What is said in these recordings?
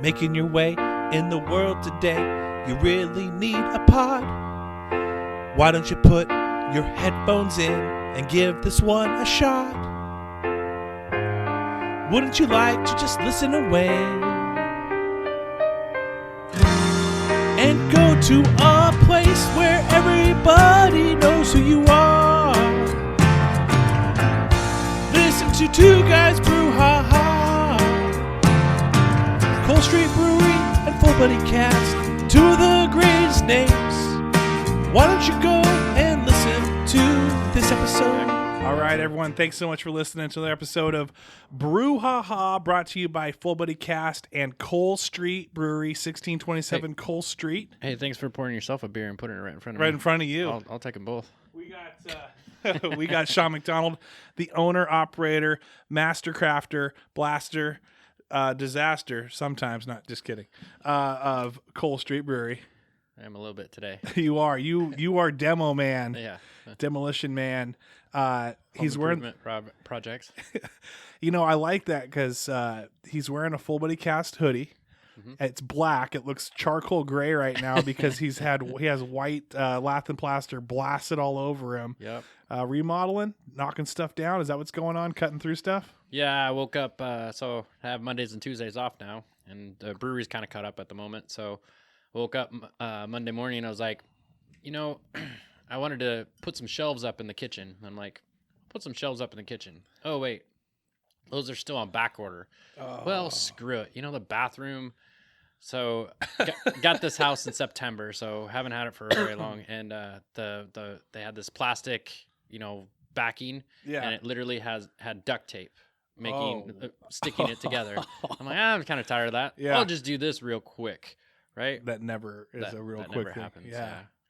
making your way in the world today. You really need a pod. Why don't you put your headphones in and give this one a shot? Wouldn't you like to just listen away and go to a place where everybody knows who you are? Listen to two guys brew ha-ha. Cold Street Brewery and Full Buddy Cast, two of the greatest names. Why don't you go and listen to this episode? All right, everyone. Thanks so much for listening to the episode of BrewHaha, brought to you by Full Buddy Cast and Cold Street Brewery, 1627 Cold Street. Hey, thanks for pouring yourself a beer and putting it right in front of Right me. in front of you. I'll take them both. We got Sean McDonald, the owner, operator, master crafter, blaster, disaster, sometimes, not just kidding, of Cold Street Brewery. I'm a little bit today. You are demo man. Yeah. Demolition man. He's wearing projects. You know, I like that because he's wearing a Full Buddy Cast hoodie. Mm-hmm. It's black. It looks charcoal gray right now because he has white lath and plaster blasted all over him. Yep. Remodeling, knocking stuff down. Is that what's going on? Cutting through stuff? Yeah, I woke up. So I have Mondays and Tuesdays off now, and the brewery's kind of cut up at the moment. So I woke up Monday morning and I was like, you know, I wanted to put some shelves up in the kitchen. I'm like, put some shelves up in the kitchen. Oh, wait. Those are still on back order. Oh. Well, screw it. You know, the bathroom. So got this house in September, so haven't had it for very long. And they had this plastic, backing, and it literally had duct tape sticking it together. I'm like, I'm kind of tired of that. Yeah. I'll just do this real quick, right? That never is a real quick never thing. Happens.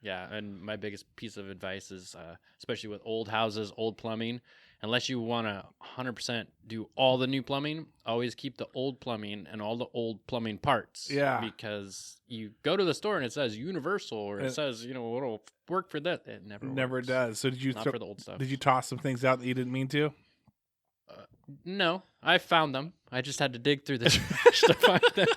Yeah. And my biggest piece of advice is, especially with old houses, old plumbing, unless you want to 100% do all the new plumbing, always keep the old plumbing and all the old plumbing parts. Yeah. Because you go to the store and it says universal, or it says, it'll work for that. It never works. Does. So not for the old stuff. Did you toss some things out that you didn't mean to? No, I found them. I just had to dig through the trash to find them.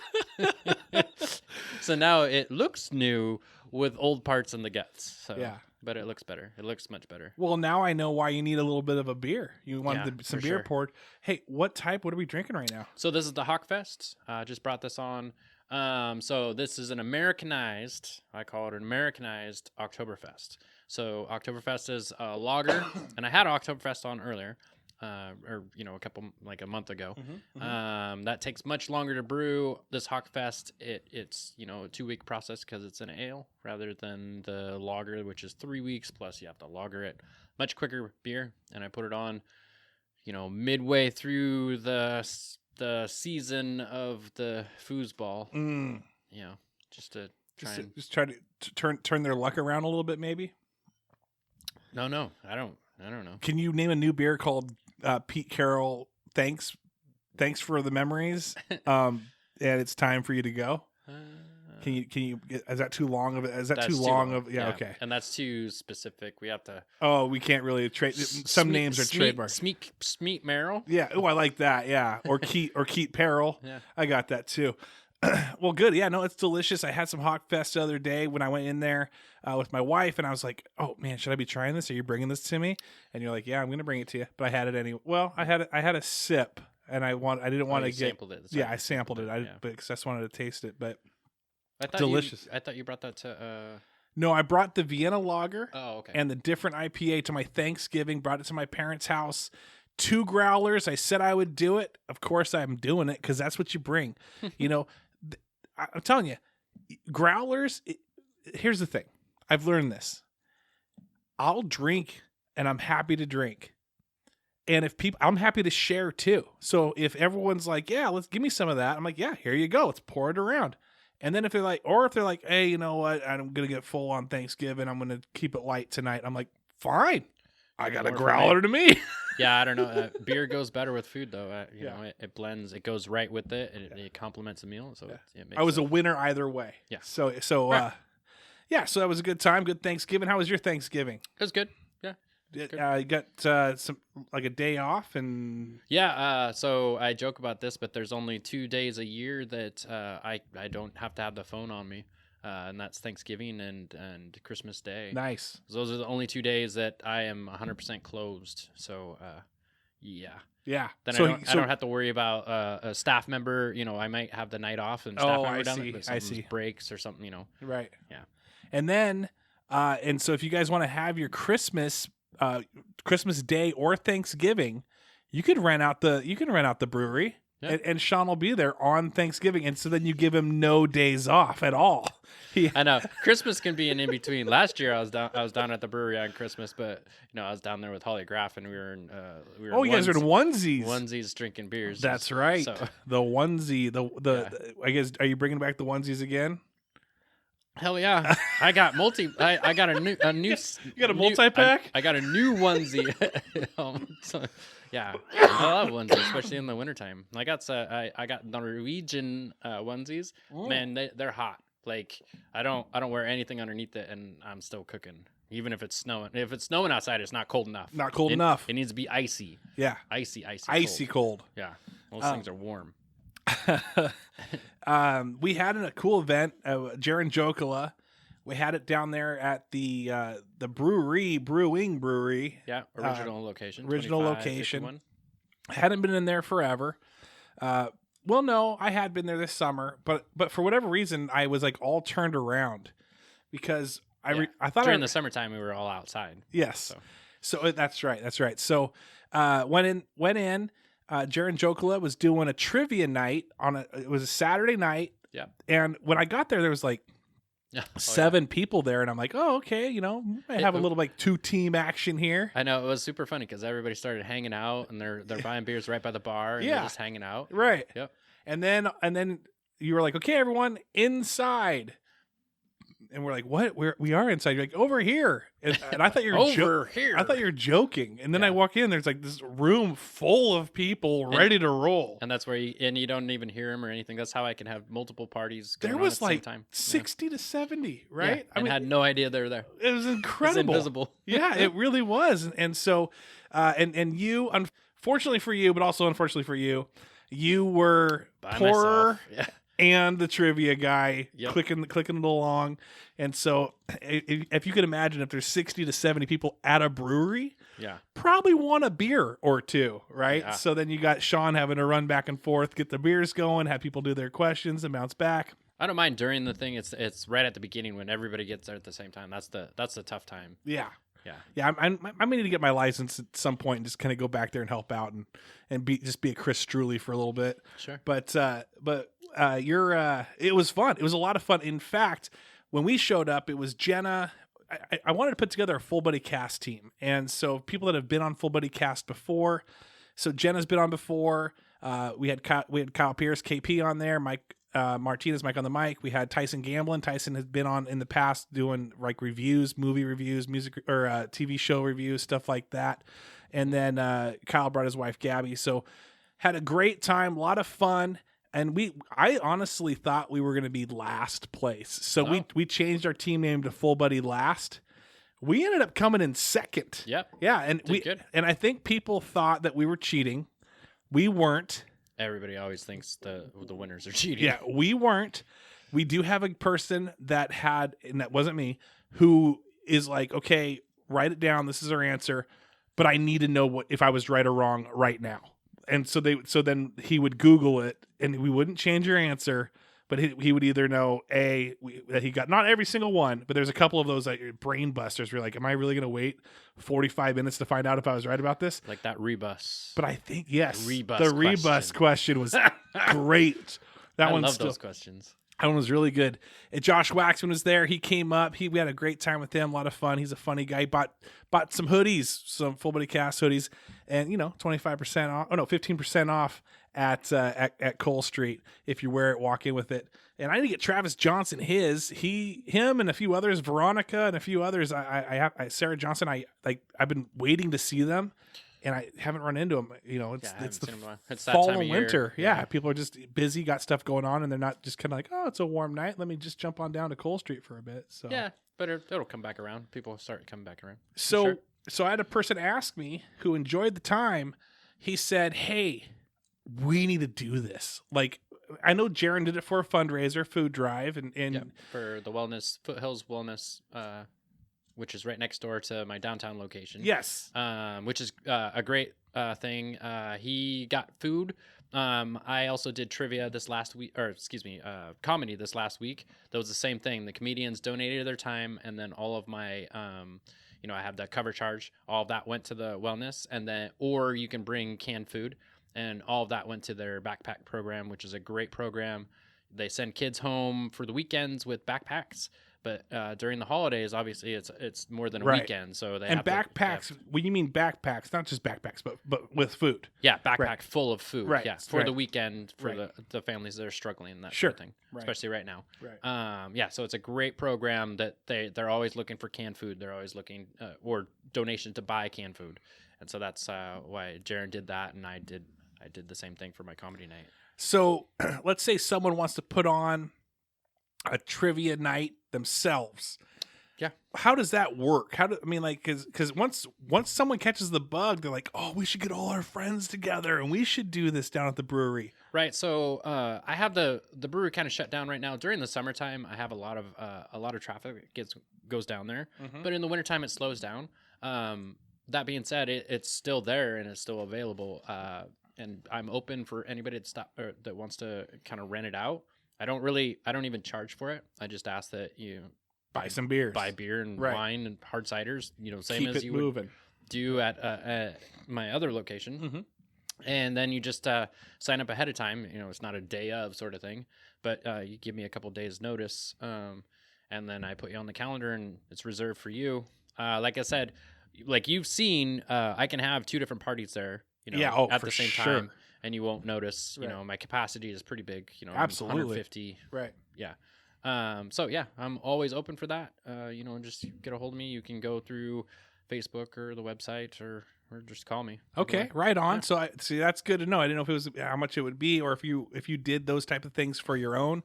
So now it looks new with old parts in the guts. So, yeah. But it looks better. It looks much better. Well, now I know why you need a little bit of a beer. You wanted some beer poured. Hey, what are we drinking right now? So this is the Hawkfest. Just brought this on. So this is an Americanized, I call it an Americanized Oktoberfest. So Oktoberfest is a lager, and I had Oktoberfest on earlier. A month ago. Mm-hmm. That takes much longer to brew. This Hawkfest, it's a 2-week process because it's an ale rather than the lager, which is 3 weeks, plus you have to lager it. Much quicker beer, and I put it on, midway through the season of the foosball. Just to try to turn their luck around a little bit, maybe. No, I don't know. Can you name a new beer called Pete Carroll? Thanks for the memories. And it's time for you to go. Can you? Is that too long of it? Is that too long of? Yeah, okay. And that's too specific. We have to. Oh, we can't really trade. Some names are trademarked. Smeet Merrill. Yeah. Oh, I like that. Yeah. Or Keat Perrell. Yeah. I got that too. Well, good. Yeah, no, it's delicious. I had some Hawkfest the other day when I went in there with my wife, and I was like, "Oh man, should I be trying this? Are you bringing this to me?" And you're like, "Yeah, I'm going to bring it to you." But I had it anyway. Well, I had a sip, and I didn't want to get. Sampled it. Yeah, I sampled it. Because I just wanted to taste it. But delicious. I thought you brought that to. No, I brought the Vienna Lager. Oh, okay. And the different IPA to my Thanksgiving. Brought it to my parents' house. 2 growlers. I said I would do it. Of course, I'm doing it because that's what you bring. I'm telling you, growlers, here's the thing. I've learned this. I'll drink, and I'm happy to drink. And I'm happy to share too. So if everyone's like, yeah, let's give me some of that. I'm like, yeah, here you go. Let's pour it around. And then if they're like, hey, you know what? I'm going to get full on Thanksgiving. I'm going to keep it light tonight. I'm like, fine. I got a growler to me. Yeah, I don't know. Beer goes better with food, though. It blends. It goes right with it. It complements the meal. So I was a winner either way. Yeah. So that was a good time. Good Thanksgiving. How was your Thanksgiving? It was good. Yeah. Good. You got some like a day off and Yeah. So I joke about this, but there's only 2 days a year that I don't have to have the phone on me, and that's Thanksgiving and Christmas Day. nice. Those are the only 2 days that I am 100% closed. So yeah. Yeah. Then So I don't have to worry about a staff member. I might have the night off and staff member I down see. there, but I something see. breaks or something. Right. Yeah. And then and so if you guys want to have your Christmas Day or Thanksgiving, you could rent out the brewery. Yeah. And Sean will be there on Thanksgiving, and so then you give him no days off at all. I know Christmas can be an in between. Last year I was down at the brewery on Christmas, but I was down there with Holly Graff, and we were in you guys are in onesies drinking beers. That's right. So. The onesie, I guess, are you bringing back the onesies again? Hell yeah! I got I got a new. You got a multi-pack? I got a new onesie. So, yeah, I love onesies, especially in the wintertime. I got Norwegian onesies. Man, they're hot. Like I don't wear anything underneath it, and I'm still cooking. Even if it's snowing. If it's snowing outside, it's not cold enough. Not cold enough. It needs to be icy. Yeah. Icy cold. Yeah. Those things are warm. We had a cool event, Jaron Jokela. We had it down there at the Brewery. Yeah, original location. Original location. I hadn't been in there forever. Well, no, I had been there this summer, but for whatever reason, I was like all turned around because I thought during the summertime we were all outside. Yes, so that's right. So went in. Jaron Jokela was doing a trivia night it was a Saturday night. Yeah, and when I got there was like 7 people there, and I'm like, oh, okay, I have a little like 2-team action here. I know, it was super funny because everybody started hanging out, and they're buying beers right by the bar, and they're just hanging out. Right. Yep. And then you were like, okay, everyone inside. And we're like, what? We are inside. You're like, over here. And I thought you were here. I thought you were joking. And then I walk in, there's like this room full of people ready to roll. And that's where you don't even hear them or anything. That's how I can have multiple parties going there on was at the like same time. 60 to 70, right? Yeah, I had no idea they were there. It was incredible. It was invisible. Yeah, it really was. And so, and you, unfortunately for you, but also unfortunately for you, you were By poorer. myself. Yeah. And the trivia guy clicking it along. And so if you could imagine if there's 60 to 70 people at a brewery, probably want a beer or two, right? Yeah. So then you got Sean having to run back and forth, get the beers going, have people do their questions and bounce back. I don't mind during the thing. It's right at the beginning when everybody gets there at the same time. That's the tough time. Yeah. Yeah. I'm going to get my license at some point and just kind of go back there and help out and be a Chris Struley for a little bit. Sure. But it was fun. It was a lot of fun. In fact, when we showed up, it was Jenna. I wanted to put together a Full Buddy Cast team. And so people that have been on Full Buddy Cast before. So Jenna's been on before. We had Kyle Pierce, KP on there, Mike Martinez, Mike on the mic. We had Tyson Gamblin. Tyson has been on in the past doing like reviews, movie reviews, music or TV show reviews, stuff like that. And then Kyle brought his wife Gabby. So had a great time, a lot of fun. And I honestly thought we were going to be last place. So we changed our team name to Full Buddy Last. We ended up coming in second. Yep. Yeah, and good. And I think people thought that we were cheating. We weren't. Everybody always thinks the winners are cheating. Yeah, we weren't. We do have a person that had, and that wasn't me, who is like, okay, write it down. This is our answer, but I need to know if I was right or wrong right now. And so then he would Google it, and we wouldn't change your answer, but he would either know that he got not every single one, but there's a couple of those like brain busters. Where you're like, am I really going to wait 45 minutes to find out if I was right about this? Like that rebus. But I think yes, the rebus question was great. I love those questions. That one was really good. And Josh Waxman was there. He came up. We had a great time with him. A lot of fun. He's a funny guy. He bought some hoodies, some Full Buddy Cast hoodies, and 25% off. Oh no, 15% off at Cole Street if you wear it. Walk in with it. And I need to get Travis Johnson him and a few others, Veronica and a few others. I Sarah Johnson. I've been waiting to see them. And I haven't run into them. It's the fall and winter. Yeah, people are just busy, got stuff going on, and they're not just kind of like, oh, it's a warm night. Let me just jump on down to Cole Street for a bit. So yeah, but it'll come back around. People start coming back around. So So I had a person ask me who enjoyed the time. He said, "Hey, we need to do this. Like, I know Jaron did it for a fundraiser, food drive, and for the Foothills Wellness, which is right next door to my downtown location. Yes, which is a great thing. He got food. I also did trivia this last week, or excuse me, comedy this last week. That was the same thing. The comedians donated their time, and then all of my, I have that cover charge. All of that went to the wellness, and then, or you can bring canned food, and all of that went to their backpack program, which is a great program. They send kids home for the weekends with backpacks. But during the holidays, obviously, it's more than a weekend, so they and have backpacks. When you mean backpacks, not just backpacks, but with food. Yeah, backpack full of food. Right. Yeah, for the weekend for the families that are struggling and that sort of thing, especially right now. Right. So it's a great program that they're always looking for canned food. They're always looking or donation to buy canned food, and so that's why Jaron did that, and I did the same thing for my comedy night. So let's say someone wants to put on a trivia night themselves. Yeah. How does that work? Because once someone catches the bug, they're like, oh, we should get all our friends together and we should do this down at the brewery. Right. So I have the brewery kind of shut down right now. During the summertime, I have a lot of traffic that goes down there, but in the wintertime it slows down. That being said, it's still there and it's still available. And I'm open for anybody that wants to kind of rent it out. I don't even charge for it. I just ask that you buy some beers, buy beer and wine and hard ciders, same Keep as you would do at my other location. And then you just sign up ahead of time. It's not a day of sort of thing, but you give me a couple days notice. And then I put you on the calendar and it's reserved for you. Like I said, like you've seen, I can have 2 different parties there, at the same time. And you won't notice, my capacity is pretty big, absolutely 150. Right. Yeah. So yeah, I'm always open for that. Just get a hold of me. You can go through Facebook or the website or just call me. Okay. Right on. Yeah. So see, that's good to know. I didn't know if it was how much it would be, or if you did those type of things for your own,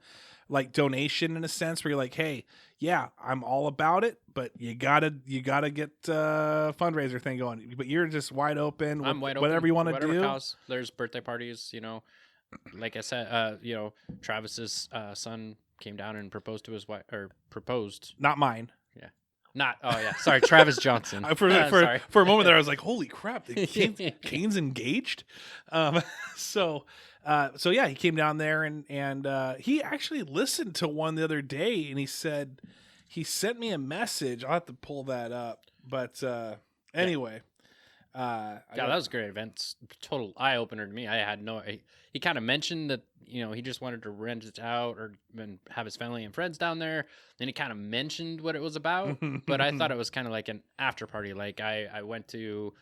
like donation in a sense where you're like, hey, yeah, I'm all about it, but you gotta get a fundraiser thing going. But you're just wide open. I'm wide open. Whatever you want to do. Counts. There's birthday parties. Like I said, Travis's son came down and proposed to his wife, or proposed. Not mine. Yeah. Sorry, Travis Johnson. For a moment there, I was like, "Holy crap! Kane's engaged." So yeah, he came down there and he actually listened to one the other day, and he said he sent me a message. I'll have to pull that up, but anyway. That was a great event. Total eye opener to me. I had he kind of mentioned that he just wanted to rent it out and have his family and friends down there. Then he kind of mentioned what it was about, but I thought it was kind of like an after party. Like I went to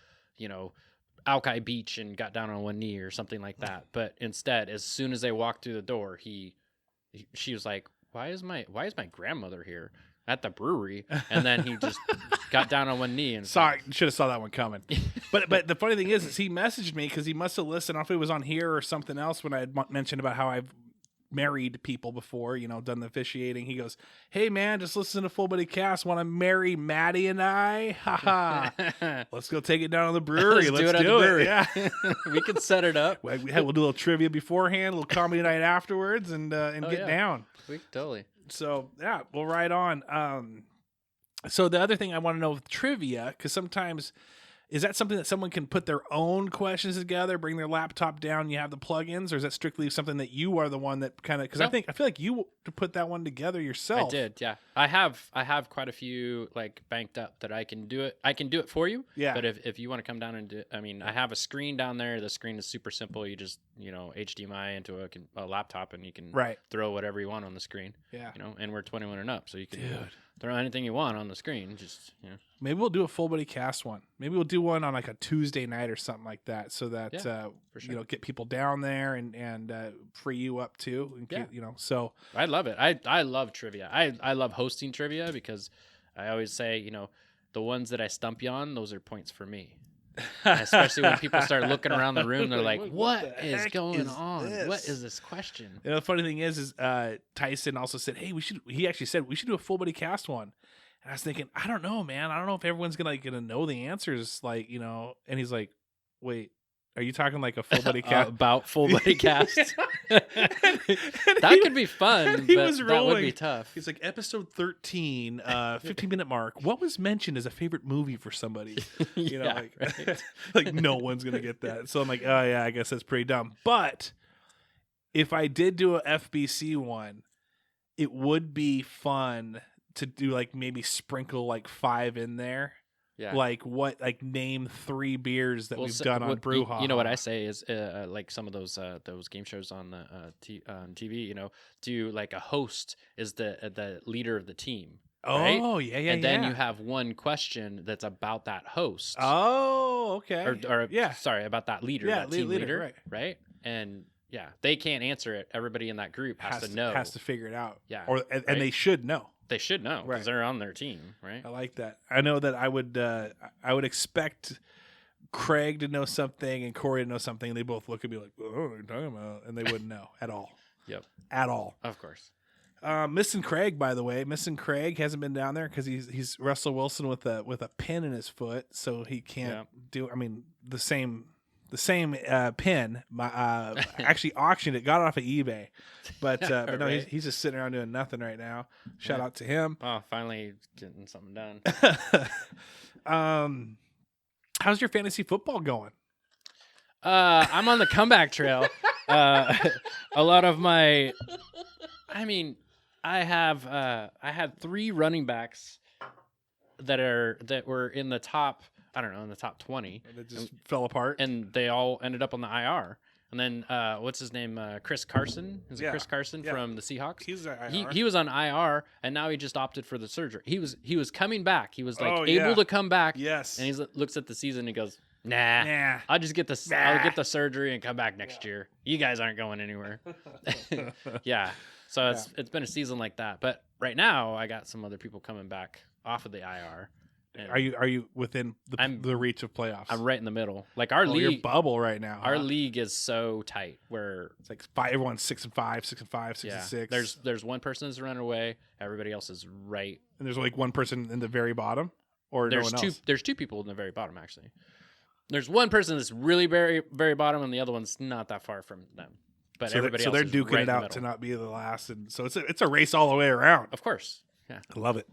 Alki Beach and got down on one knee or something like that. But instead, as soon as they walked through the door, she was like, "Why is my grandmother here at the brewery?" And then he just got down on one knee and sorry, should have saw that one coming. But the funny thing is he messaged me because he must have listened. I don't know if it was on here or something else when I had mentioned about how I've married people before, done the officiating. He goes, "Hey man, just listen to Full Body Cast. Want to marry Maddie and I? Haha. Let's go take it down to the brewery. Let's do it. Yeah, we can set it up. We'll do a little trivia beforehand, a little comedy night afterwards, and get down. Totally. So yeah, we'll ride on. So the other thing I want to know with trivia, because sometimes is that something that someone can put their own questions together, bring their laptop down, you have the plugins, or is that strictly something that you are the one that kind of? Because I feel like you put that one together yourself. I did, yeah. I have quite a few like banked up that I can do it. I can do it for you. Yeah. But if you want to come down and do it, I have a screen down there. The screen is super simple. You just HDMI into a laptop and you can throw whatever you want on the screen. Yeah. And we're 21 and up, so you can throw anything you want on the screen. Just Maybe we'll do a Full Body Cast one. Maybe we'll do one on like a Tuesday night or something like that, so that for sure. Get people down there and free you up too. And so I love it. I love trivia. I love hosting trivia because I always say the ones that I stump you on, those are points for me. Especially when people start looking around the room, they're like, "What is going on? This? What is this question?" The funny thing is Tyson also said, "Hey, he actually said we should do a Full Body Cast one." And I was thinking, I don't know, man. I don't know if everyone's gonna know the answers, like, And he's like, wait, are you talking like a full body cast? About full body casts? That could be fun, but that would be tough. He's like, episode 13, 15-minute mark. What was mentioned as a favorite movie for somebody? Right. Like no one's gonna get that. So I'm like, oh yeah, I guess that's pretty dumb. But if I did do a FBC one, it would be fun to do, like, maybe sprinkle like 5 in there. Yeah. Like name 3 beers that we've done on BrewHaha. You know what I say is like some of those game shows on the on TV. Do like a host is the leader of the team. Right? Oh yeah. And then you have one question that's about that host. Oh, okay. Or sorry, about that leader. Yeah, that team leader, right? And yeah, they can't answer it. Everybody in that group has to know. Has to figure it out. Yeah, and they should know. They should know because they're on their team, right? I like that. I know that I would expect Craig to know something and Corey to know something, and they both look at me like, "Oh, what are you talking about?" And they wouldn't know at all. Yep, at all. Of course. Missing Craig, by the way. Missing Craig hasn't been down there because he's Russell Wilson with a pin in his foot, so he can't do. I mean, the same pin. Actually auctioned it, got it off of eBay, but no, he's just sitting around doing nothing right now. Shout out to him. Oh, finally getting something done. How's your fantasy football going? I'm on the comeback trail. A lot of my, I had 3 running backs that were in the top. I don't know, in the top 20. It just fell apart. And they all ended up on the IR. And then, what's his name? Chris Carson? Is it Chris Carson from the Seahawks? He was on IR, and now he just opted for the surgery. He was coming back. He was able to come back. Yes. And he looks at the season and he goes, nah. I'll just get I'll get the surgery and come back next year. You guys aren't going anywhere. Yeah. So it's been a season like that. But right now, I got some other people coming back off of the IR. And are you within the reach of playoffs? I'm right in the middle. Like our league, your bubble right now. Our league is so tight where it's like everyone's 6-5, 6-5, 6-6. There's one person that's running away. Everybody else is right. And there's like one person in the very bottom, or there's no one else? There's 2 people in the very bottom actually. There's one person that's really very very bottom, and the other one's not that far from them. But everybody else they're is duking right it out to not be the last, and so it's a race all the way around. Of course, yeah. Love it.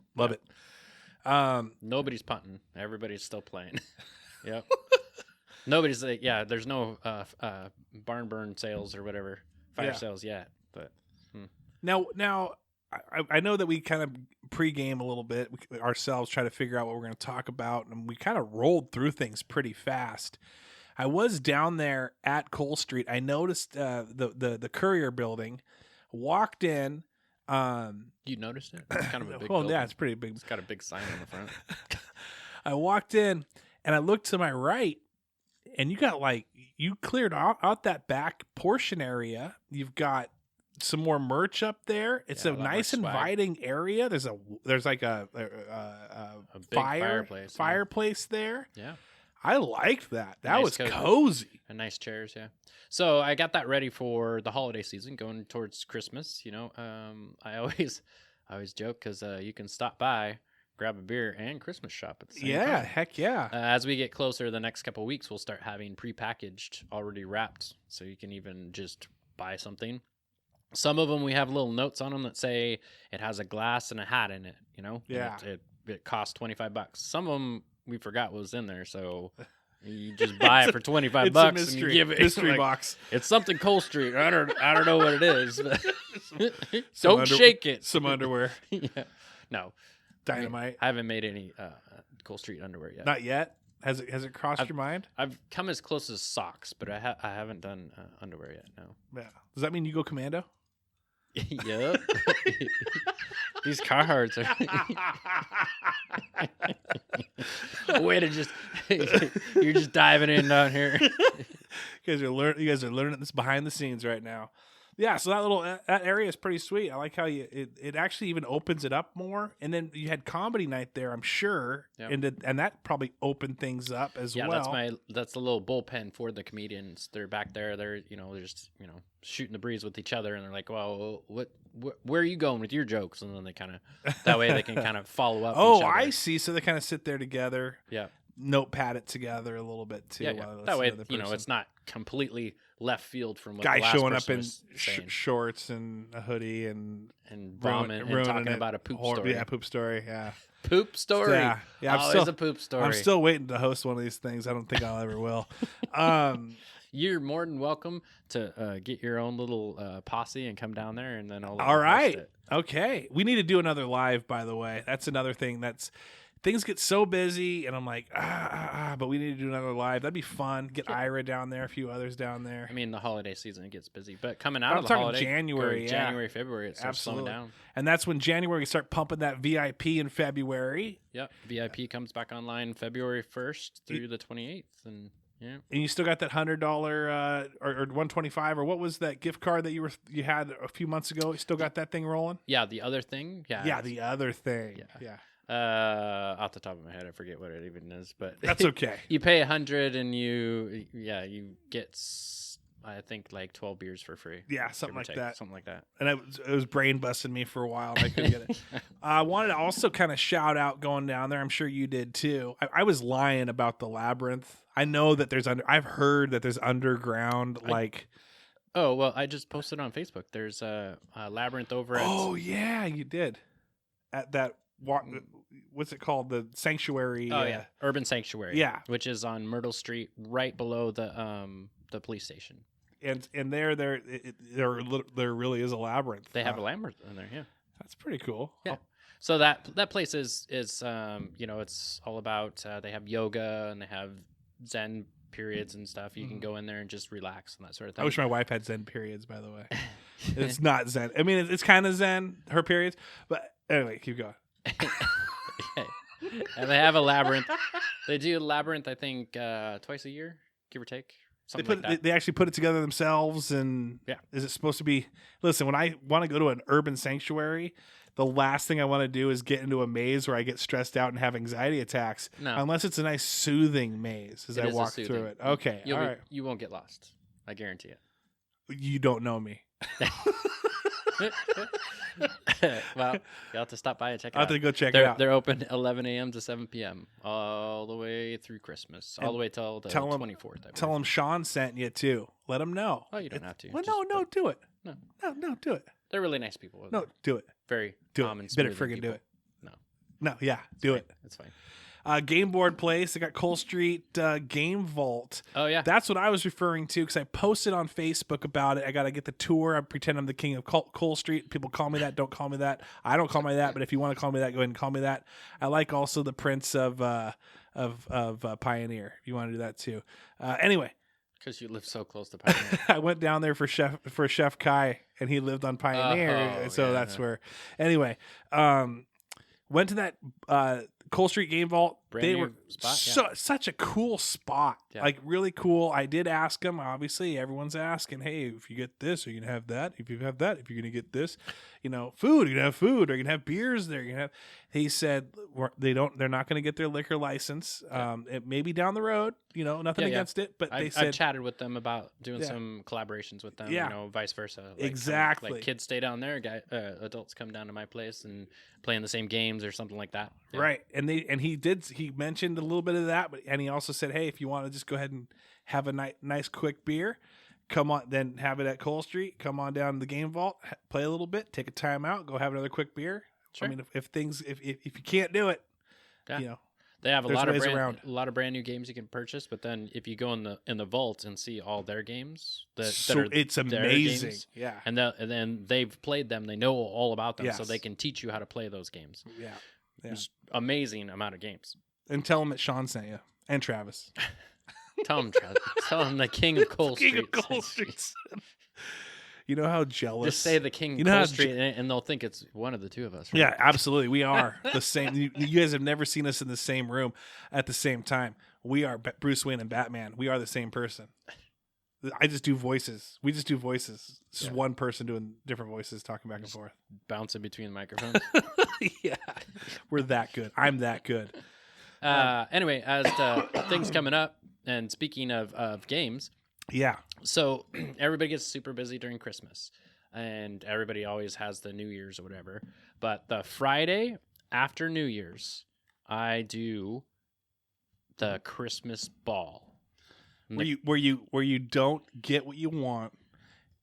Nobody's punting. Everybody's still playing. Yep. Nobody's like, there's no barn burn sales or whatever fire sales yet. But now I know that we kind of pregame a little bit ourselves, try to figure out what we're going to talk about, and we kind of rolled through things pretty fast. I was down there at Cole Street. I noticed the Courier building. Walked in. You noticed it? It's kind of a big well, building. yeah, it's pretty big. It's got a big sign on the front. I walked in and I looked to my right, and you cleared out that back portion area. You've got some more merch up there. It's a nice inviting area. There's like a big fireplace there. Yeah. I liked that. That was cozy. Cozy. And nice chairs, yeah. So I got that ready for the holiday season, going towards Christmas. I always joke because you can stop by, grab a beer, and Christmas shop at the same time. Yeah, heck yeah. As we get closer, the next couple of weeks, we'll start having prepackaged, already wrapped, so you can even just buy something. Some of them we have little notes on them that say it has a glass and a hat in it. Yeah. It costs $25. Some of them we forgot what was in there, so you just buy it for $25 and you give it mystery box. It's something Cole Street. I don't know what it is. Don't shake it. Some underwear. Yeah. No. Dynamite. I haven't made any Cole Street underwear yet. Not yet. Has it crossed your mind? I've come as close as socks, but I haven't done underwear yet. No. Yeah. Does that mean you go commando? Yep. These Carhartts are way to just you're just diving in down here. You guys are learning this behind the scenes right now. Yeah, so that area is pretty sweet. I like how it actually even opens it up more. And then you had comedy night there, I'm sure, and that probably opened things up as well. Yeah, that's the little bullpen for the comedians. They're back there. They're they're just shooting the breeze with each other, and they're like, well, where are you going with your jokes? And then they kind of that way they can kind of follow up. Oh, each other. I see. So they kind of sit there together. Yeah. Notepad it together a little bit too. Yeah. That way, it's not completely left field from what guy the last showing up in shorts and a hoodie and vomit and talking about a poop story. Yeah, poop story. Yeah, poop story. Yeah. Always a poop story. I'm still waiting to host one of these things. I don't think I'll ever will. You're more than welcome to get your own little posse and come down there, and then I'll. All right. Okay. We need to do another live. By the way, that's another thing. Things get so busy, and I'm like, but we need to do another live. That'd be fun. Get Ira down there, a few others down there. I mean, the holiday season, it gets busy. But coming out of the holiday, January, February, it starts slowing down. And that's when January we start pumping that VIP in February. Yep. VIP comes back online February 1st through the 28th. And yeah. And you still got that $100 or $125 or what was that gift card that you had a few months ago? You still got that thing rolling? Yeah, the other thing. Yeah, the other thing. Yeah. Off the top of my head, I forget what it even is, but that's okay. You pay $100 and you get, I think, like 12 beers for free. Yeah, something like that. Something like that. And it was brain busting me for a while. And I couldn't get it. I wanted to also kind of shout out going down there. I'm sure you did too. I was lying about the Labyrinth. I know that I've heard that there's underground Oh, well, I just posted on Facebook. There's a Labyrinth over at. Oh yeah, you did. At that. What's it called? The Sanctuary. Oh yeah, Urban Sanctuary. Yeah, which is on Myrtle Street, right below the police station. And there really is a labyrinth. They have a labyrinth in there. Yeah, that's pretty cool. Yeah. So that place is it's all about they have yoga and they have Zen periods and stuff. You can go in there and just relax and that sort of thing. I wish my wife had Zen periods, by the way. It's not Zen. I mean, it's kind of Zen, her periods, but anyway, keep going. And they have a labyrinth. They do a labyrinth, I think, twice a year, give or take. They actually put it together themselves, and is it supposed to be? Listen, when I want to go to an urban sanctuary, the last thing I want to do is get into a maze where I get stressed out and have anxiety attacks. No. Unless it's a nice soothing maze as I walk through it. Okay, all right. You won't get lost. I guarantee it. You don't know me. Well, you'll have to stop by and check it out. I'll have to go check it out. They're open 11 a.m. to 7 p.m. all the way through Christmas, all the way till the 24th. Tell them Sean sent you too. Let them know. Oh, you don't have to. Well, no, do it. No, do it. They're really nice people. No, do it. Very calm and smooth. Better friggin' do it. No, yeah, do it. It's fine. Game board place. They got Cole Street Game Vault. Oh, yeah. That's what I was referring to because I posted on Facebook about it. I got to get the tour. I pretend I'm the king of Cole Street. People call me that. Don't call me that. I don't call me that, but if you want to call me that, go ahead and call me that. I like also the Prince of Pioneer. If you want to do that too. Anyway. Because you live so close to Pioneer. I went down there for Chef Kai, and he lived on Pioneer. That's where. Anyway, went to that Cole Street Game Vault. They were such a cool spot. Yeah. Like really cool. I did ask him, obviously everyone's asking, hey, if you get this, are you going to have that? If you have that, if you're going to get this, food, you're going to have food, or you're going to have beers there. He said they're not going to get their liquor license. It may be down the road, nothing against it, but they said. I've chatted with them about doing some collaborations with them, vice versa. Exactly. Like kids stay down there, adults come down to my place and playing the same games or something like that. Yeah. Right. And he mentioned a little bit of that, and he also said, hey, if you want to just go ahead and have a nice quick beer, come on, then have it at Cole Street, come on down to the Game Vault, play a little bit, take a time out, go have another quick beer. Sure. I mean, if you can't do it, they have a lot of brand new games you can purchase, but then if you go in the vault and see all their games, it's amazing. Games, and then they've played them, they know all about them, so they can teach you how to play those games. Yeah. There's amazing amount of games. And tell them that Sean sent you and Travis. Tell him the king of Cole Street. King of Cole Street. You know how jealous. Just say the king of Cole Street, and they'll think it's one of the two of us. Right? Yeah, absolutely. We are the same. You guys have never seen us in the same room at the same time. We are Bruce Wayne and Batman. We are the same person. I just do voices. We just do voices. It's just Yeah. one person doing different voices, talking back and forth. Bouncing between microphones. Yeah, we're that good. I'm that good. Anyway, as to things coming up, and speaking of games, Yeah. so everybody gets super busy during Christmas, and everybody always has the New Year's or whatever. But the Friday after New Year's, I do the Christmas ball. Where you don't get what you want,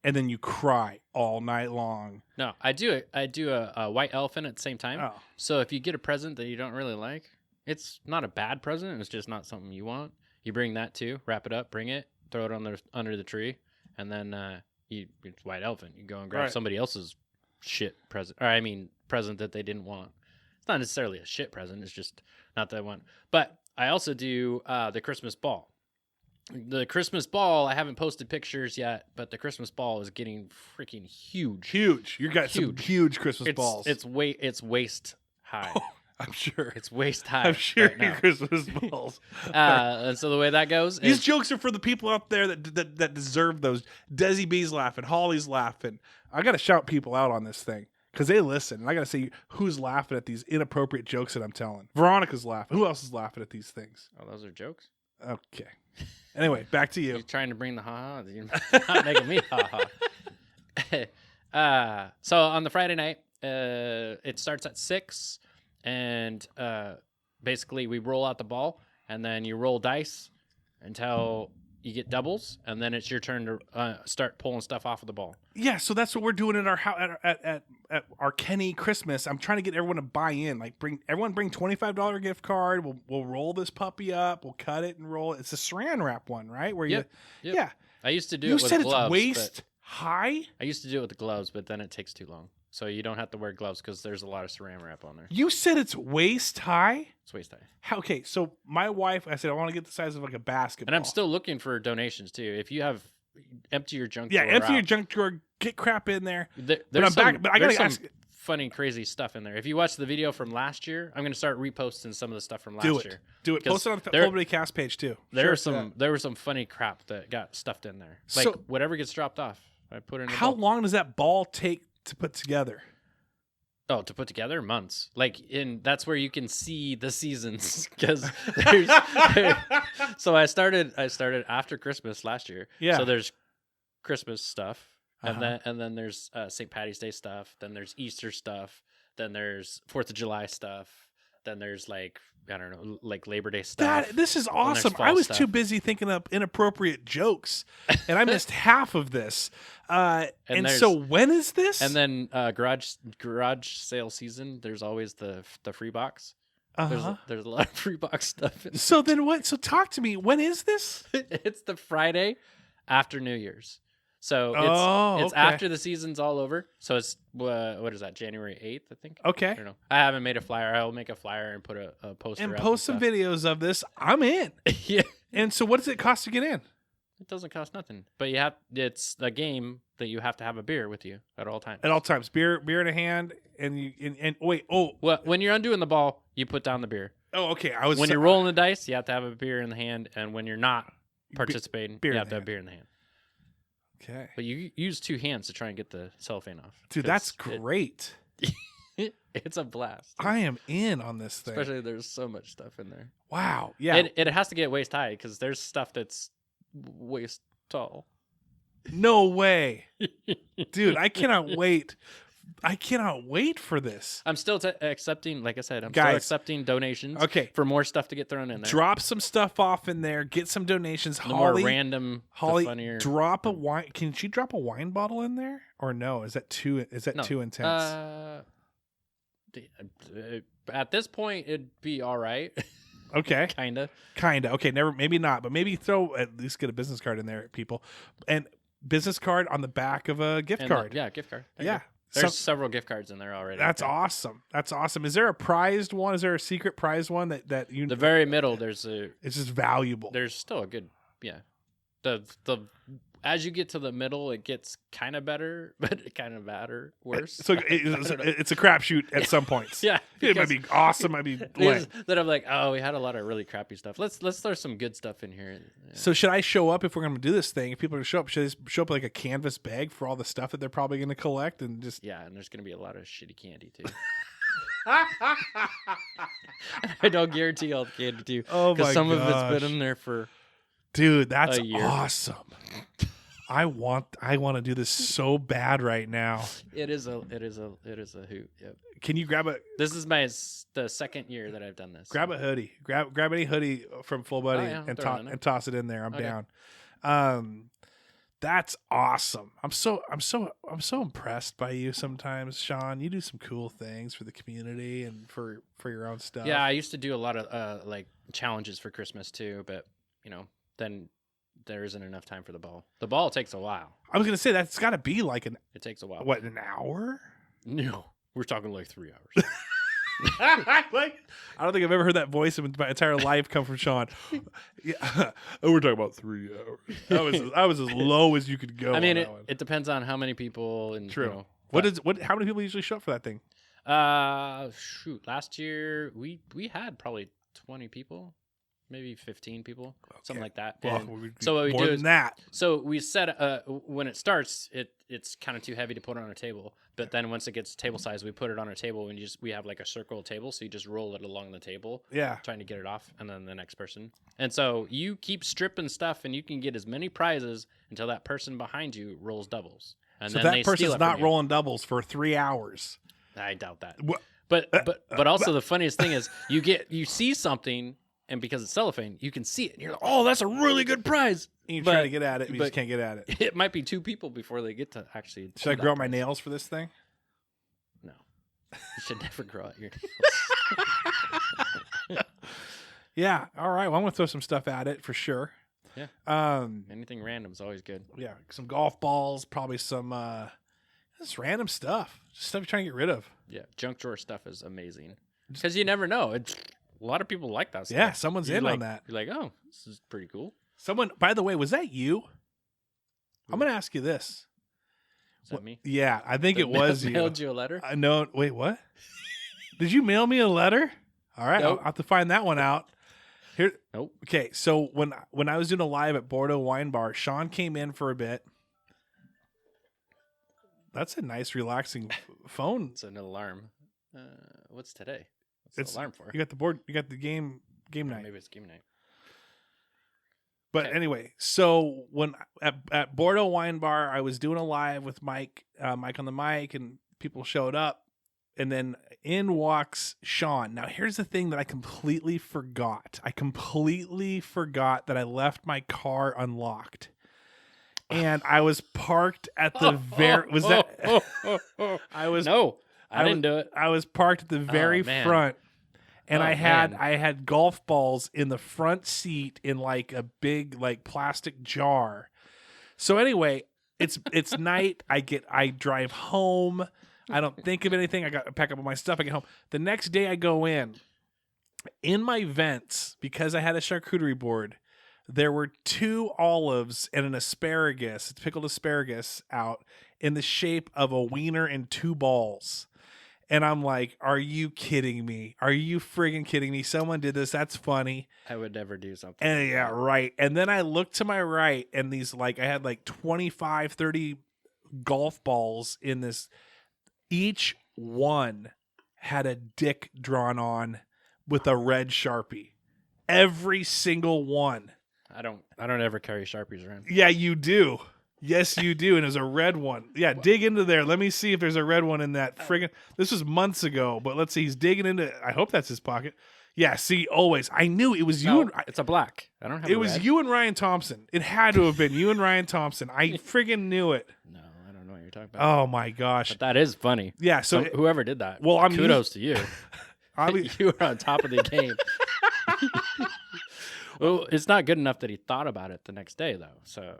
and then you cry all night long. No, I do it. I do a white elephant at the same time. Oh. So if you get a present that you don't really like, it's not a bad present. It's just not something you want. You bring that too, wrap it up, bring it, throw it under the tree, and then it's white elephant. You go and grab somebody else's shit present, or I mean present that they didn't want. It's not necessarily a shit present. It's just not that one. But I also do the Christmas ball. The Christmas ball, I haven't posted pictures yet, but the Christmas ball is getting freaking huge. Huge. You got some huge Christmas balls. It's waist high. Oh, I'm sure. It's waist high. I'm sure right now. your Christmas balls. And so the way that goes These is jokes are for the people out there that deserve those. Desi B's laughing. Holly's laughing. I got to shout people out on this thing because they listen. And I got to say who's laughing at these inappropriate jokes that I'm telling. Veronica's laughing. Who else is laughing at these things? oh, those are jokes. Okay. Anyway, back to you. You're trying to bring the ha-ha. You're not making me ha-ha. So on the Friday night, it starts at 6, and basically we roll out the ball, and then you roll dice until you get doubles, and then it's your turn to start pulling stuff off of the ball. Yeah, so that's what we're doing at our house at our Kenny Christmas. I'm trying to get everyone to buy in. Like bring $25 gift card. We'll roll this puppy up. We'll cut it and roll it. It's a Saran wrap one, right? Where Yep. yeah. I used to do You it with said gloves. it's waist high. I used to do it with the gloves, but then it takes too long. So you don't have to wear gloves because there's a lot of Saran wrap on there. You said it's waist high. It's waist high. Okay, so my wife, I said I want to get the size of like a basketball. And I'm still looking for donations too. If you have, empty your junk yeah, drawer empty out. your junk drawer, get crap in there. There's I'm some, back, but I there's gotta some ask. funny, crazy stuff in there. If you watch the video from last year, I'm going to start reposting some of the stuff from last year. Do it. Post it on the there- Full Cast page too. There Sure, was some funny crap that got stuffed in there. Like So- whatever gets dropped off, I put it in. How long does that ball take to put together? Oh, to put together months. That's where you can see the seasons because so I started after Christmas last year. Yeah. So there's Christmas stuff, Uh-huh. and then there's St. Patty's Day stuff. Then there's Easter stuff. Then there's 4th of July stuff. Then there's I don't know, like Labor Day stuff. This is there's awesome. fall I was stuff. too busy thinking up inappropriate jokes, and I missed half of this. And there's- so when is this? And then garage sale season. There's always the free box. uh-huh. There's a lot of free box stuff. So then what? So talk to me. When is this? It's the Friday after New Year's. So it's okay. after the season's all over. So it's what is that? January 8th, I think. I Okay. don't know. I haven't made a flyer. I'll make a flyer and put a poster And up post some stuff. videos of this. I'm in. Yeah. And so what does it cost to get in? It doesn't cost nothing. But it's a game that you have to have a beer with you at all times. At all times, beer in a hand, and you and wait. Oh, Well, when you're undoing the ball, you put down the beer. okay. When you're rolling the dice, you have to have a beer in the hand, and when you're not participating, beer you in have the to have hand. beer in the hand. Okay, But you use 2 hands to try and get the cellophane off. dude, 'cause that's great. It's a blast. I am in on this thing. Especially there's so much stuff in there. Wow. Yeah. And it has to get waist high because there's stuff that's waist tall. No way, dude. I cannot wait. I cannot wait for this. I'm still accepting, like I said, still Guys. accepting donations. Okay. For more stuff to get thrown in there. Drop some stuff off in there. Get some donations. the more Holly, random, Holly, the funnier. drop a wine. Can she drop a wine bottle in there, or no? Is that too? No. Too intense? At this point, it'd be all right. Okay, Kinda. Okay, maybe not, but maybe throw at least get a business card in there, people, and business card on the back of a gift And card. yeah, gift card. There you Yeah. go. There's several gift cards in there already. That's Yeah. awesome. That's awesome. Is there a prized one? Is there a secret prized one that you? The very middle, it's just valuable. there's still a good, yeah. The as you get to the middle, it gets kind of better, but kind of better, worse. So it's a crapshoot at some points. Yeah, it might be awesome. Might be lame. That I'm like, oh, we had a lot of really crappy stuff. Let's throw some good stuff in here. Yeah. So should I show up if we're going to do this thing? If people are going to show up, should I show up with like a canvas bag for all the stuff that they're probably going to collect and just? Yeah, and there's going to be a lot of shitty candy too. I don't guarantee all the candy too. Oh my gosh. Because some of it's been in there for. Dude, that's a year. Awesome. I want to do this so bad right now. It is a hoot. Yep. Can you grab a? This is the second year that I've done this. Grab a hoodie. Grab any hoodie from Full Buddy and toss it in there. I'm down. That's awesome. I'm so impressed by you sometimes, Sean. You do some cool things for the community and for your own stuff. Yeah, I used to do a lot of like challenges for Christmas too, but then there isn't enough time for the ball. The ball takes a while. I was gonna say that's got to be like it takes a while. What, an hour? No, we're talking like 3 hours. I don't think I've ever heard that voice in my entire life come from Sean. Yeah, we're talking about 3 hours. I was as low as you could go. I mean, it depends on how many people and true. How many people usually show up for that thing? Last year we had probably 20 people. Maybe 15 people, something like that. Well, so what we more do than is that. So we set when it starts, it's kind of too heavy to put on a table. But then once it gets table size, we put it on a table and we have like a circle table, so you just roll it along the table. Yeah, trying to get it off, and then the next person. And so you keep stripping stuff, and you can get as many prizes until that person behind you rolls doubles. And so then that person's not rolling doubles for 3 hours. I doubt that. What? But also the funniest thing is you see something. And because it's cellophane, you can see it. And you're like, oh, that's a really good prize. And you try to get at it, but you just can't get at it. It might be 2 people before they get to actually. Should I grow my nails for this thing? No. You should never grow out your nails. Yeah. All right. Well, I'm going to throw some stuff at it for sure. Yeah. Anything random is always good. Yeah. Some golf balls, probably some just random stuff. Just stuff you're trying to get rid of. Yeah. Junk drawer stuff is amazing. Because you never know. A lot of people like that stuff. Yeah, someone's in on that. You're like, oh, this is pretty cool. Someone, by the way, was that you? I'm going to ask you this. Is that me? Yeah, I think it was you. Mailed you a letter? No, wait, what? Did you mail me a letter? All right, nope. I'll have to find that one out. Here. Nope. Okay, so when I was doing a live at Bordeaux Wine Bar, Sean came in for a bit. That's a nice, relaxing phone. It's an alarm. What's today? What's the alarm for? You got the board. You got the game night. Maybe it's game night. But anyway, so when at Bordeaux Wine Bar, I was doing a live with Mike on the mic, and people showed up, and then in walks Sean. Now, here's the thing that I completely forgot. I completely forgot that I left my car unlocked, and I was parked at the very. Was that? I was no. I didn't do it. I was parked at the very front, and I had golf balls in the front seat in like a big like plastic jar. So anyway, it's night. I drive home. I don't think of anything. I got to pack up all my stuff. I get home. The next day I go in my vents because I had a charcuterie board. There were 2 olives and an asparagus, pickled asparagus out in the shape of a wiener and 2 balls. And I'm like, are you kidding me? Are you friggin' kidding me? Someone did this. That's funny. I would never do something. And like yeah, that. right. And then I looked to my right, and these I had like 25, 30 golf balls in this. Each one had a dick drawn on with a red Sharpie. Every single one. I don't ever carry Sharpies around. Yeah, you do. Yes, you do. And there's a red one. Yeah, dig into there. Let me see if there's a red one in that friggin'. This was months ago, but let's see. He's digging into. I hope that's his pocket. Yeah, see, always. I knew it was you. It's a black. I don't have it. Was you and Ryan Thompson. It had to have been you and Ryan Thompson. I friggin' knew it. No, I don't know what you're talking about. Oh, my gosh. But that is funny. Yeah, so. Whoever did that. Well, kudos to you. You were on top of the game. Well, it's not good enough that he thought about it the next day, though. So,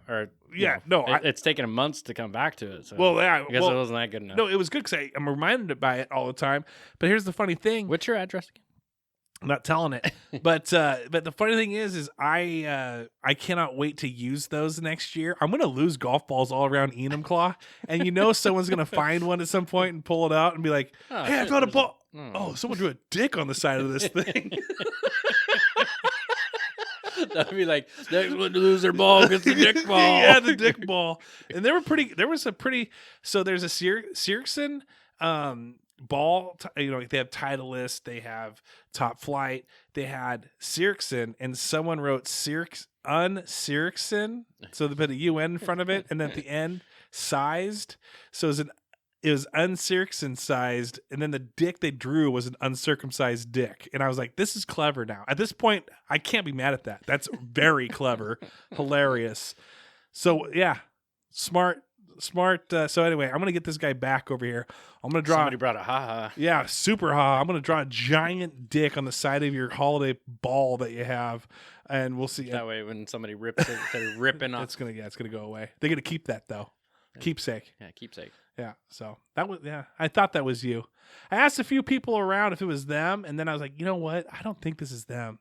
it's taken him months to come back to it. So I guess it wasn't that good enough. No, it was good because I'm reminded by it all the time. But here's the funny thing. What's your address again? I'm not telling it. But the funny thing is I cannot wait to use those next year. I'm gonna lose golf balls all around Enumclaw, and someone's gonna find one at some point and pull it out and be like, "Hey, I found a ball." Oh, someone drew a dick on the side of this thing. That'd be like, next one to lose their ball gets the dick ball. Yeah, the dick ball. And there was a pretty. So there's a Sirksen ball. They have Titleist. They have Top Flight. They had Sirksen, and someone wrote Sirksen. So they put a UN in front of it, and then at the end, sized. So it was uncircumcised, and then the dick they drew was an uncircumcised dick. And I was like, this is clever now. At this point, I can't be mad at that. That's very clever, hilarious. So, yeah, smart. So anyway, I'm going to get this guy back over here. I'm going to draw. Somebody brought a haha. Yeah, super haha. I'm going to draw a giant dick on the side of your holiday ball that you have, and we'll see. That way, when somebody rips it, they're ripping off. It's going to go away. They're going to keep that, though. Keepsake. Yeah, keepsake. Yeah, so I thought that was you. I asked a few people around if it was them, and then I was like, you know what? I don't think this is them.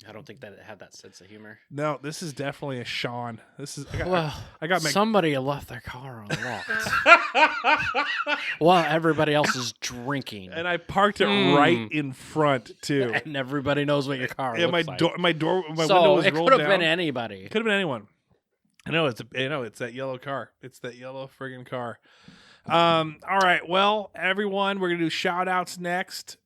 I don't think that it had that sense of humor. No, this is definitely a Sean. This is I got somebody left their car unlocked while everybody else is drinking, and I parked it right in front too. And everybody knows what your car looks like. My window was it rolled down. Could have been anybody. Could have been anyone. I know it's that yellow car. It's that yellow friggin' car. All right. Well, everyone, we're going to do shout outs next.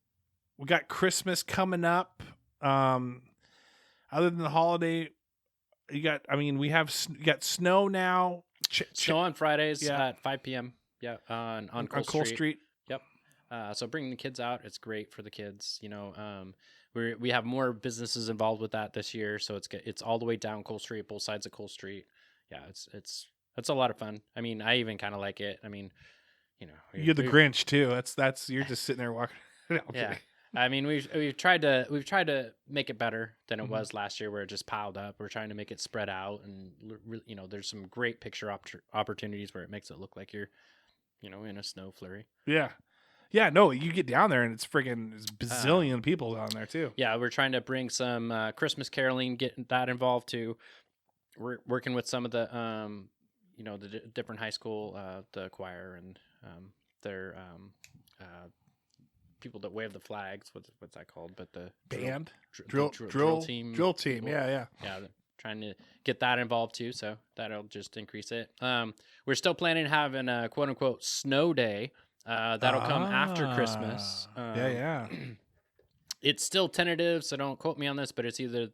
We got Christmas coming up. Other than the holiday, we got snow now. Snow on Fridays at 5 p.m. Yeah. On Cole Street. Yep. So bringing the kids out, it's great for the kids. We have more businesses involved with that this year. So it's all the way down Cole Street, both sides of Cole Street. Yeah. It's a lot of fun. I mean, I even kind of like it. I mean, you're the Grinch too. That's you're just sitting there walking. No, yeah. Kidding. I mean, we've tried to make it better than it was last year, where it just piled up. We're trying to make it spread out, and there's some great picture opportunities where it makes it look like you're, in a snow flurry. Yeah, yeah. No, you get down there and it's friggin' bazillion people down there too. Yeah, we're trying to bring some Christmas caroling, get that involved too. We're working with some of the the different high school, the choir and their people that wave the flags. What's that called? But the band, drill team. Drill team. Yeah. Trying to get that involved too, so that'll just increase it. We're still planning having a quote unquote snow day. That'll come after Christmas. Yeah. It's still tentative, so don't quote me on this, but it's either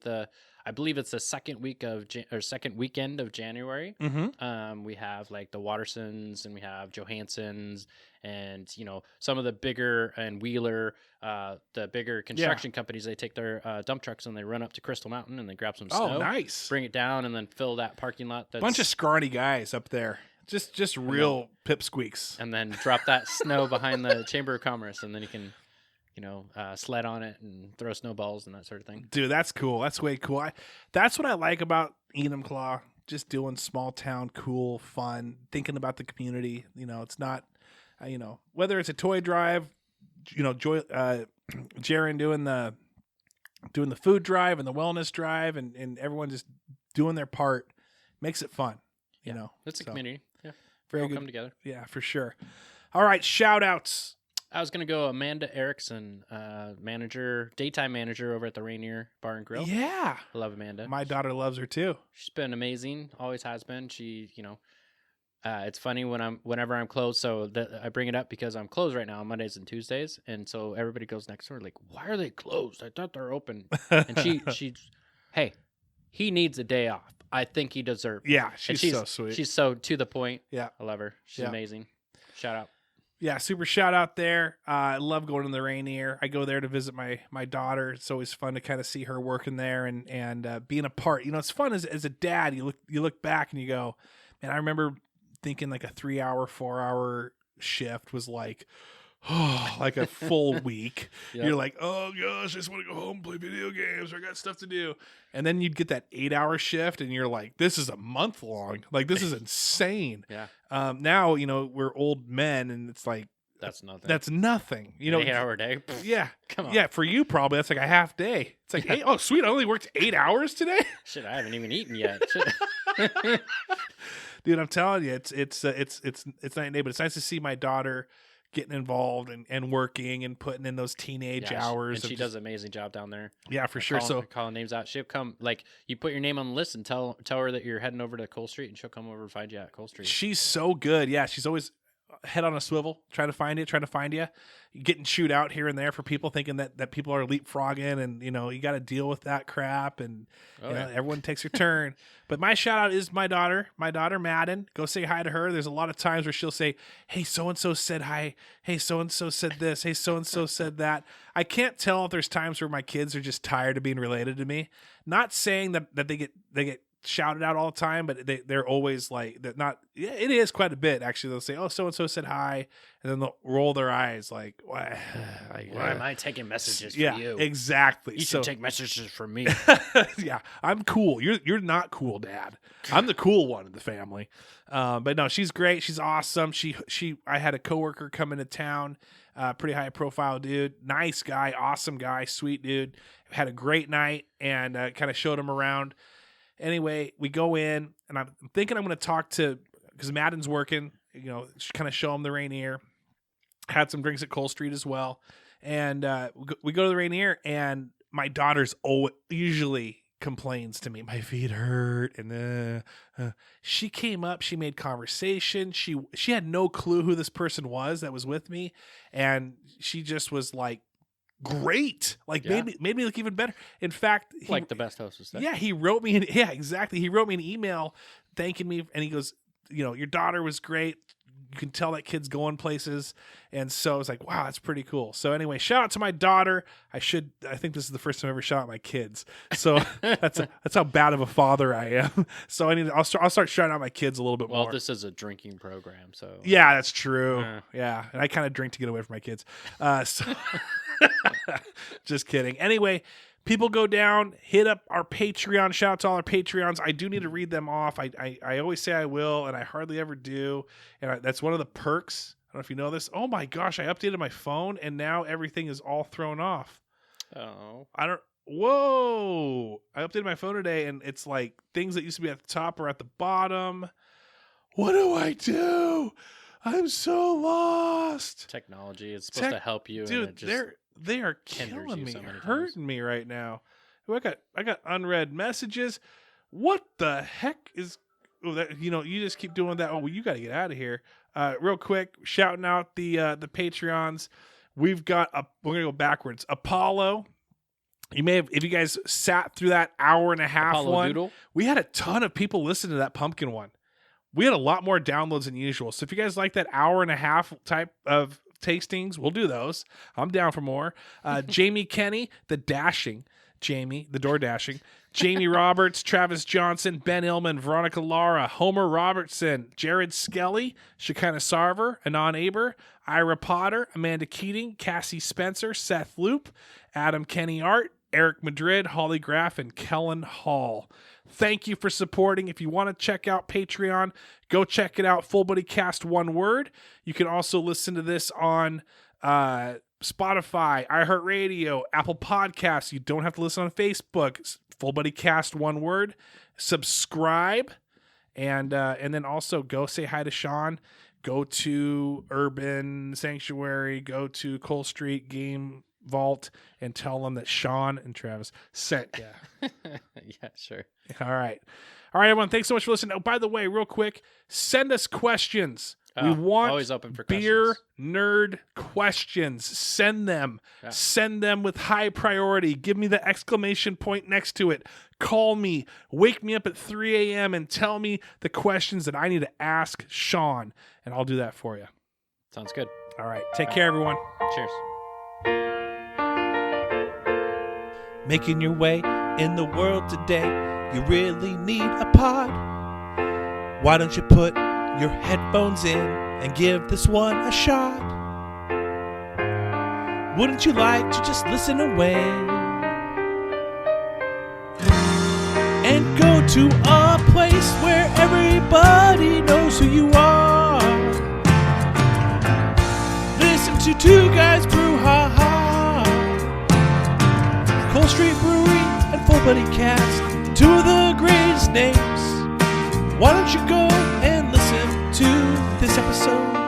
I believe it's the second weekend of January. Mm-hmm. We have like the Watersons, and we have Johansson's, and some of the bigger and Wheeler, the bigger construction companies. They take their dump trucks and they run up to Crystal Mountain and they grab some snow. Oh, nice! Bring it down and then fill that parking lot. Bunch of scrawny guys up there, just real pipsqueaks, and then drop that snow behind the Chamber of Commerce, and then you can. Sled on it and throw snowballs and that sort of thing. Dude, that's cool. That's way cool. That's what I like about Enumclaw. Just doing small town, cool, fun, thinking about the community. It's not, whether it's a toy drive, Jaron doing the food drive and the wellness drive, and everyone just doing their part makes it fun. It's a community. Yeah, very all good. Come together. Yeah, for sure. All right, shout outs. I was going to go Amanda Erickson, daytime manager over at the Rainier Bar and Grill. Yeah. I love Amanda. My daughter loves her too. She's been amazing. Always has been. She, it's funny whenever I'm closed. So I bring it up because I'm closed right now on Mondays and Tuesdays. And so everybody goes next door like, why are they closed? I thought they're open. And hey, he needs a day off. I think he deserves it. Yeah. She's so sweet. She's so to the point. Yeah. I love her. She's amazing. Shout out. Yeah, super shout out there. I love going to the Rainier. I go there to visit my daughter. It's always fun to kind of see her working there and being a part. It's fun as a dad. You look back and you go, man, I remember thinking like a 3-hour, 4-hour shift was like, like a full week. Yep. You're like, oh gosh, I just want to go home and play video games. I got stuff to do. And then you'd get that 8-hour shift and you're like, this is a month long. Like, this is insane. Yeah. Now, we're old men and it's like That's nothing. That's nothing. You know, 8-hour day. yeah, Come on. yeah. For you, probably that's like a half day. It's like, hey, oh, sweet, I only worked 8 hours today. Shit, I haven't even eaten yet. Dude, I'm telling you, it's night and day. But it's nice to see my daughter getting involved and working and putting in those teenage hours. And she does an amazing job down there. Yeah, for sure. Calling names out. She'll come, like, you put your name on the list and tell her that you're heading over to Cole Street, and she'll come over and find you at Cole Street. She's so good. Yeah, she's always head on a swivel, trying to find you. Getting chewed out here and there for people thinking that people are leapfrogging, and you know you got to deal with that crap, and everyone takes their turn. But my shout out is my daughter Madden. Go say hi to her. There's a lot of times where she'll say, "Hey, so and so said hi. Hey, so and so said this. Hey, so and so said that." I can't tell if there's times where my kids are just tired of being related to me. Not saying that they get shouted out all the time, but they're always like that. Not, yeah, it is quite a bit actually. They'll say, "Oh, so and so said hi," and then they'll roll their eyes like, "Why? Why am I taking messages from you? Exactly. You should take messages from me." Yeah, I'm cool. You're not cool, Dad. I'm the cool one in the family. But no, she's great. She's awesome. I had a coworker come into town, pretty high profile dude, nice guy, awesome guy, sweet dude. Had a great night and kind of showed him around. Anyway, we go in, and I'm thinking I'm going to talk to, because Madden's working, you know, kind of show him the Rainier. Had some drinks at Cole Street as well. And we go to the Rainier, and my daughter's usually complains to me, my feet hurt. And she came up, she made conversation. She had no clue who this person was that was with me. And she just was like, great, like made me look even better. In fact, like the best hostess. Yeah, he wrote me exactly. He wrote me an email thanking me, and he goes, you know, your daughter was great. You can tell that kid's going places. And so I was like, wow, that's pretty cool. So anyway, shout out to my daughter. I think this is the first time I ever shout out my kids. So that's how bad of a father I am. So I'll start shouting out my kids a little bit more. Well, this is a drinking program, so. Yeah, that's true. Yeah. And I kind of drink to get away from my kids. So just kidding. Anyway, people go down, hit up our Patreon. Shout out to all our Patreons. I do need to read them off. I always say I will, and I hardly ever do. And that's one of the perks. I don't know if you know this. Oh my gosh, I updated my phone, and now everything is all thrown off. Oh. Whoa. I updated my phone today, and it's like things that used to be at the top are at the bottom. What do I do? I'm so lost. Technology is supposed to help you. Dude, they are killing me, hurting me right now. I got unread messages. What the heck is? Oh, that, you know, you just keep doing that. Oh, well, you got to get out of here. Real quick, shouting out the Patreons. We're gonna go backwards. Apollo. You may have, if you guys sat through that hour and a half Apollo one. Doodle. We had a ton of people listen to that pumpkin one. We had a lot more downloads than usual. So if you guys like that hour and a half type of tastings, we'll do those. I'm down for more. Jamie Kenny, the door dashing. Jamie Roberts, Travis Johnson, Ben Illman, Veronica Lara, Homer Robertson, Jared Skelly, Shekinah Sarver, Anon Aber, Ira Potter, Amanda Keating, Cassie Spencer, Seth Loop, Adam Kenny Art, Eric Madrid, Holly Graff, and Kellen Hall. Thank you for supporting. If you want to check out Patreon, go check it out. Full Body Cast, one word. You can also listen to this on Spotify, iHeartRadio, Apple Podcasts. You don't have to listen on Facebook. Full Body Cast, one word. Subscribe, and then also go say hi to Sean. Go to Urban Sanctuary. Go to Cole Street Game Vault and tell them that Sean and Travis sent you. Yeah, sure. All right, everyone. Thanks so much for listening. Oh, by the way, real quick, send us questions. We want always open for beer questions. nerd questions. Send them. Yeah. Send them with high priority. Give me the exclamation point next to it. Call me. Wake me up at 3 a.m. and tell me the questions that I need to ask Sean, and I'll do that for you. Sounds good. All right. Take care, everyone. Cheers. Making your way in the world today, you really need a pod. Why don't you put your headphones in and give this one a shot? Wouldn't you like to just listen away and go to a place where everybody knows who you are? This to Two Guys BrewHaha, Cole Street Brewery and Full Buddy Cast, two of the greatest names. Why don't you go and listen to this episode?